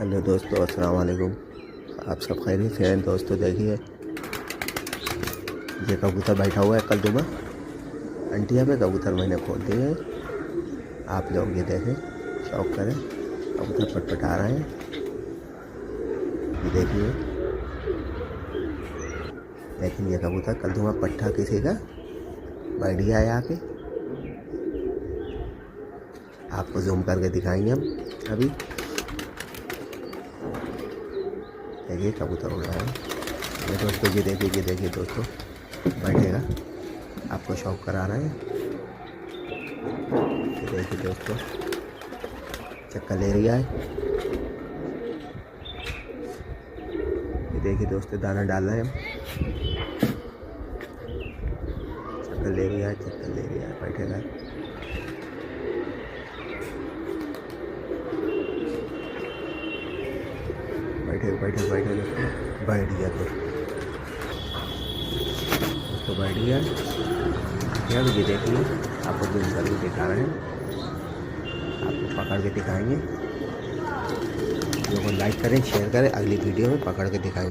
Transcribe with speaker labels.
Speaker 1: Hello दोस्तों, अस्सलाम वालेकुम। आप सब खैरियत से हैं? दोस्तों देखिए, ये कबूतर बैठा हुआ है कलदुमा अंटिया पे। कबूतर मैंने खोल दिए हैं। आप लोग ये देखें, शौक करें। कबूतर पटपटा रहे हैं। ये देखिए, लेकिन ये कबूतर कलदुमा पट्ठा किसी का बैठ गया है आके। आपको जूम करके दिखाएंगे हम अभी। देखिए कबूतर उड़ रहा है। ये दोस्तों, ये देखिए दोस्तों, बैठेगा। आपको शौक करा रहे हैं। ये देखिए दोस्तों, चक्कर ले रही है। ये देखिए दोस्तों, दाना डाल रहे हैं हम। चक्कर ले रही है, चक्कर ले रही है, बैठेगा। बैठे बैठे बैठे दोस्तों, बैठ गया दोस्तों, बैठ गया। यार ये देखिए, आपको जूम करके दिखा रहे हैं। आपको पकड़ के दिखाएंगे। वीडियो को लाइक करें, शेयर करें। अगली वीडियो में पकड़ के दिखाएंगे।